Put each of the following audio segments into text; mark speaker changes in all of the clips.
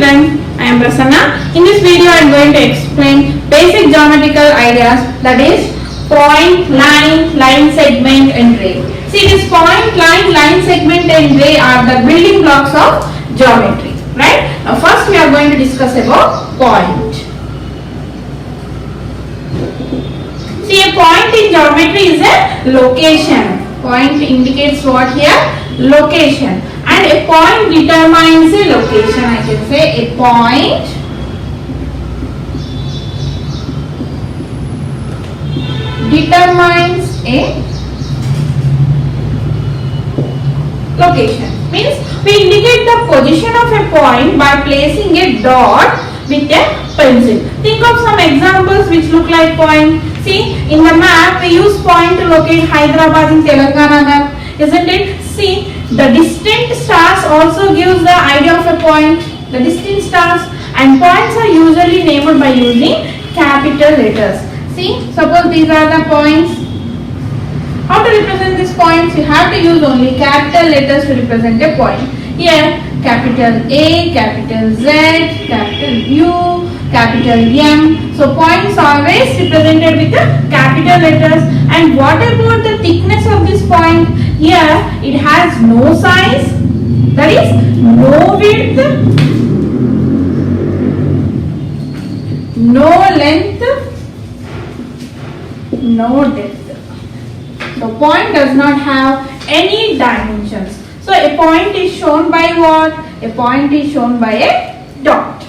Speaker 1: children, I am Prasanna. In this video I am going to explain basic geometrical ideas, that is point, line segment and ray. See, this point, line segment and ray are the building blocks of geometry, right? Now first we are going to discuss about point. See, a point in geometry is a location. Point indicates what here? Location. And a point determines a location. I can say a point determines a location. Means we indicate the position of a point by placing a dot with a pencil. Think of some examples which look like point. See, in the map we use point to locate Hyderabad in Telangana map, isn't it? See, the distant stars also gives the idea of a point. The distant stars and points are usually named by using capital letters. See, suppose these are the points. How to represent these points? You have to use only capital letters to represent a point. Here, capital A, capital Z, capital U, capital M. So points always represented with the capital letters. And what about the thickness of this point? Here it has no size, that is no width, no length, no depth. So point does not have any dimensions. So a point is shown by what? A point is shown by a dot.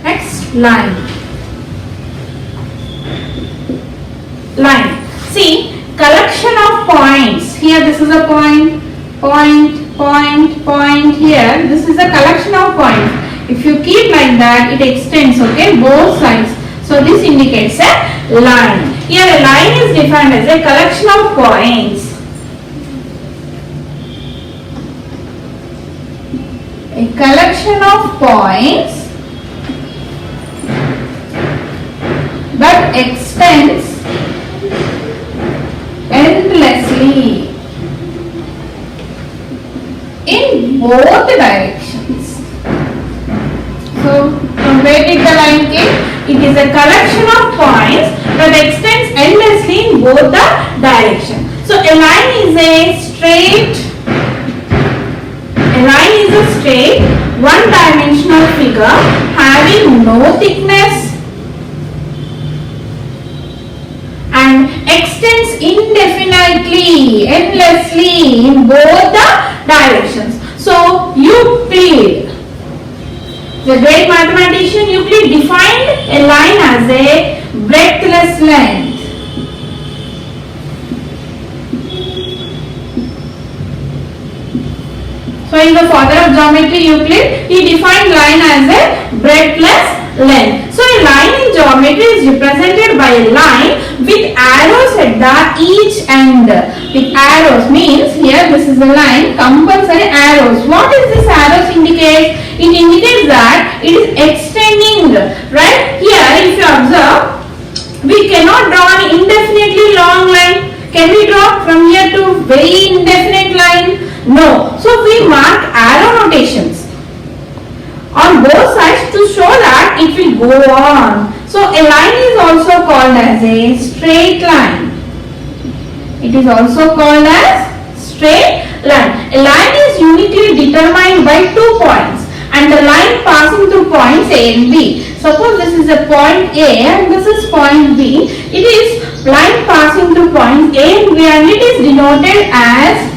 Speaker 1: Next, line. Line. See, collection of points. Here this is a point, point here. This is a collection of points. If you keep like that, it extends, okay, both sides. So this indicates a line. Here a line is defined as a collection of points. A collection of points that extends endlessly in both directions. So from where did the line came? It is a collection of points that extends endlessly in both the directions. So a line is a straight, one-dimensional figure having no thickness and extends indefinitely, endlessly in both the directions. So Euclid, the great mathematician Euclid, defined a line as a breadthless length. So in the father of geometry Euclid, he defined line as a breadthless length. So a line in geometry is represented by a line with arrows at the each end. With arrows means here this is a line, compulsory arrows. What is this arrows indicate? It indicates that it is extending, right? Here if you observe, we cannot draw an indefinitely long line. Can we draw from here to very indefinite line? No. So we mark arrow notations on both sides to show that it will go on. So a line is also called as a straight line. It is also called as straight line. A line is uniquely determined by 2 points and the line passing through points A and B. Suppose this is a point A and this is point B. It is line passing through points A and B and it is denoted as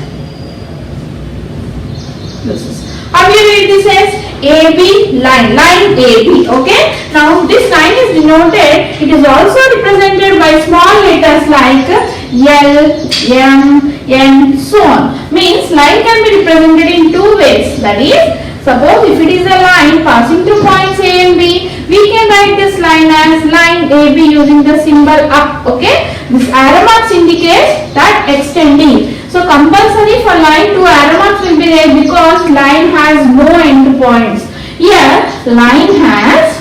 Speaker 1: this is. How do you read this as? AB line AB, okay? Now this line is denoted, it is also represented by small letters like L, M, N, so on. Means line can be represented in 2 ways. That is, suppose if it is a line passing through points A and B, we can write this line as line AB using the symbol up, okay? This arrow marks indicates that extending. So compulsory for line 2 arrow marks will be there because line has no end points. Here line has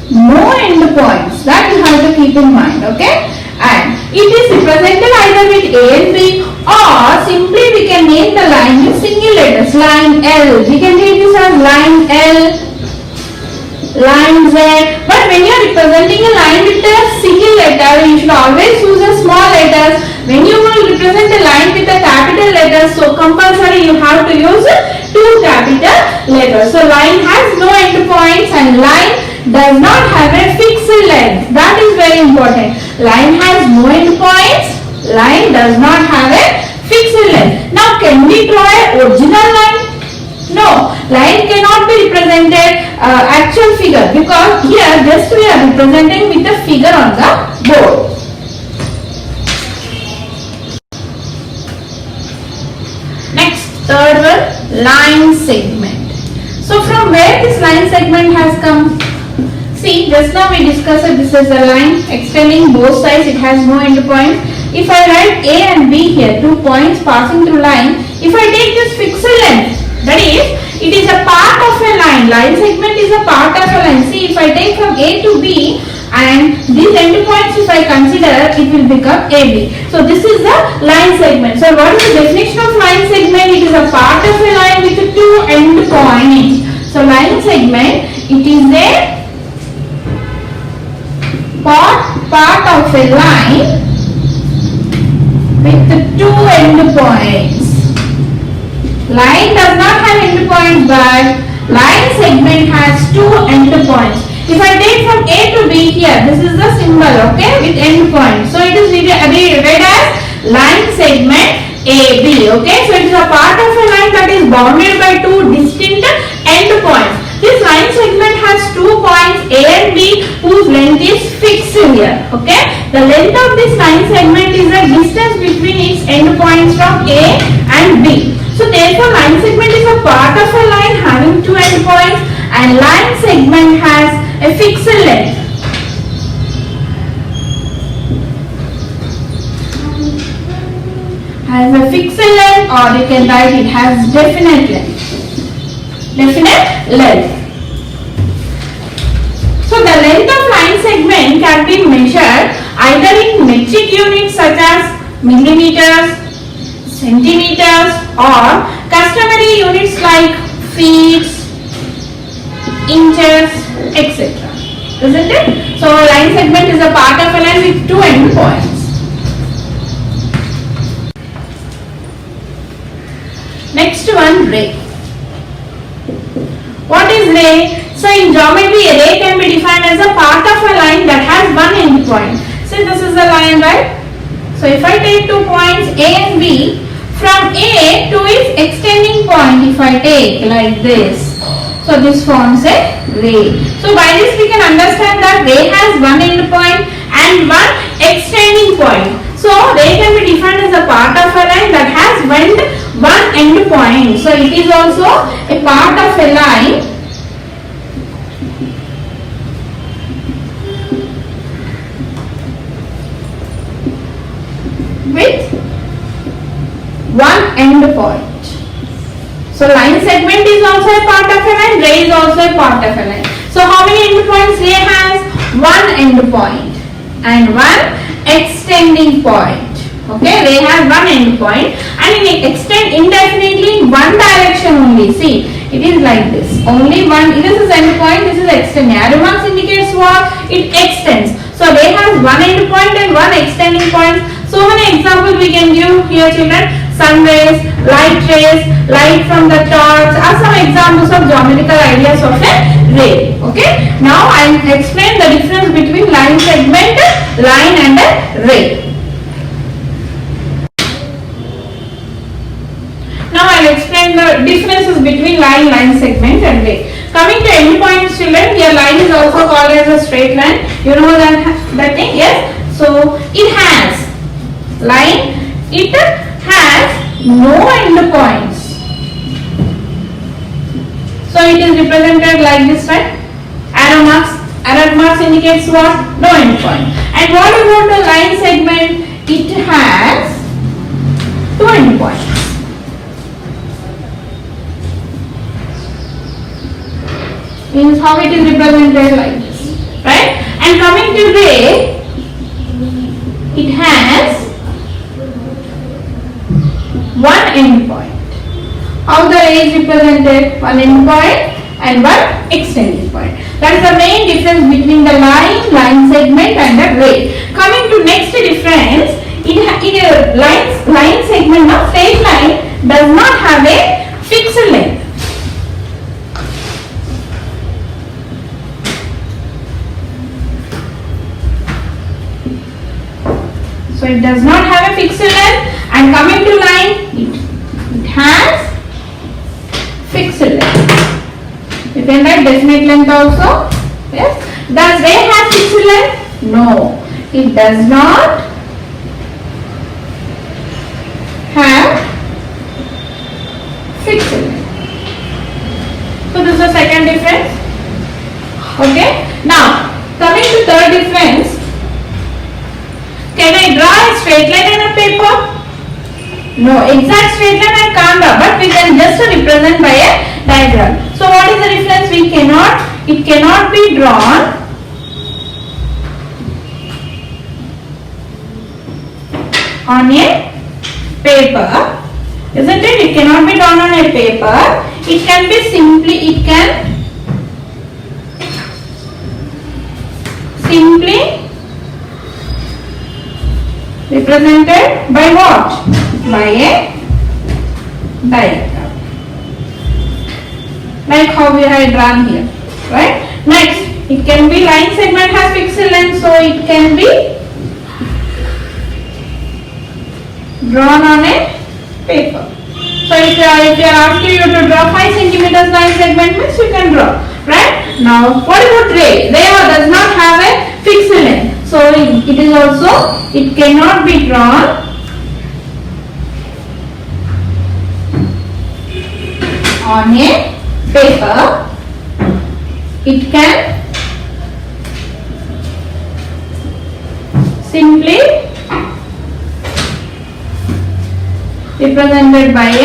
Speaker 1: no end points. That you have to keep in mind, okay? And it is represented either with A and B or simply we can name the line with single letters. Line L. We can take this as line L, line Z. But when you are representing a line with a single letter, you should always use a small letters. When you will represent a line with a capital letters, so compulsory you have to use two capital letters. So line has no end points and line does not have a fixed length. That is very important. Line has no end points. Line does not have a fixed length. Now can we draw a original line? No, line cannot be represented actual figure, because here just we are representing with the figure on the board. Next, third one, line segment. So from where this line segment has come? See, just now we discussed that this is a line extending both sides. It has no end points. If I write A and B here, 2 points passing through line, if I take this fixed length, that is, it is a part of a line. Line segment is a part of a line. See, if I take from A to B and these end points if I consider, it will become AB. So this is the line segment. So what is the definition of line segment? It is a part of a line with two end points. So line segment, it is a part of a line with two end points. Line does not have end points, but line segment has two end points. If I take from A to B here, this is the symbol, okay, with end points. So it is read as line segment AB, okay. So it is a part of a line that is bounded by two distinct end points. This line segment has 2 points A and B whose length is fixed here, okay. The length of this line segment is the distance between its end points from A and B. So therefore line segment is a part of a line having two end points, and line segment has a fixed length. Has a fixed length, or you can write it has definite length. Definite length. So the length of line segment can be measured either in metric units such as millimeters, centimeters, or customary units like feet, inches, etc. Isn't it? So line segment is a part of a line with two end points. Next one, ray. What is ray? So in geometry, a ray can be defined as a part of a line that has one end point. So this is the line, right? So if I take 2 points A and B, from A to its extending point, if I take like this, so this forms a ray. So by this we can understand that ray has one end point and one extending point. So ray can be defined as a part of a line that has one end point. So it is also a part of a line with one end point. So line segment is also a part of a line, ray is also a part of a line. So how many end points ray has? One end point and one extending point. Okay, ray has one end point and it extend indefinitely in one direction only. See, it is like this. Only one, this is end point, this is extend. Arrow marks indicates what? It extends. So ray has one end point and one extending point. So many examples we can give here, children. Sun rays, light from the torch are some examples of geometrical ideas of a ray. Okay. Now I will explain the difference between line segment, line and a ray. Now I will explain the differences between line segment and ray. Coming to end points, children, here line is also called as a straight line. You know that thing? Yes. So it has line. It has no end points. So it is represented like this, right? Arrow marks indicates what? No end point. And what about the line segment? It has two end points. Means how it is represented like this, right? And coming to ray, it has end point. How the ray is represented? One end point and one extending point. That is the main difference between the line segment and the ray. Coming to next difference, in a line segment of straight line does not have a fixed length. So it does not have a fixed length, and coming to line, it has fixed length. You can write definite length also. Yes. Does ray have fixed length? No, it does not have fixed length. So this is the second difference. Okay. Now coming to third difference. Can I draw a straight line on a paper? No, exact straight line I can't draw, but we can just represent by a diagram. So what is the difference? It cannot be drawn on a paper, isn't it? It cannot be drawn on a paper. It can be simply represented by what? By a diagram, like how we have drawn here, right? Next, it can be line segment has fixed length, so it can be drawn on a paper. So if you are asking you to draw 5 centimeters line segment, means you can draw, right? Now what about ray? Ray does not have a fixed length, so it is also, it cannot be drawn on a paper. It can simply represented by a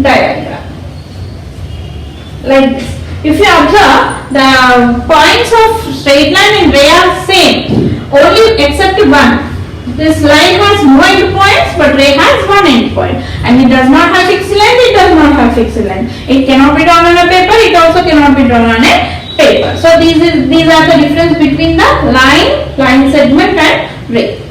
Speaker 1: diagram, like this. If you observe, the points of straight line and ray are same, only except one. This line has no end points, but ray has one end point, and it does not have fixed length. It does not have fixed length. It cannot be drawn on a paper. It also cannot be drawn on a paper. So these are the difference between the line segment and ray.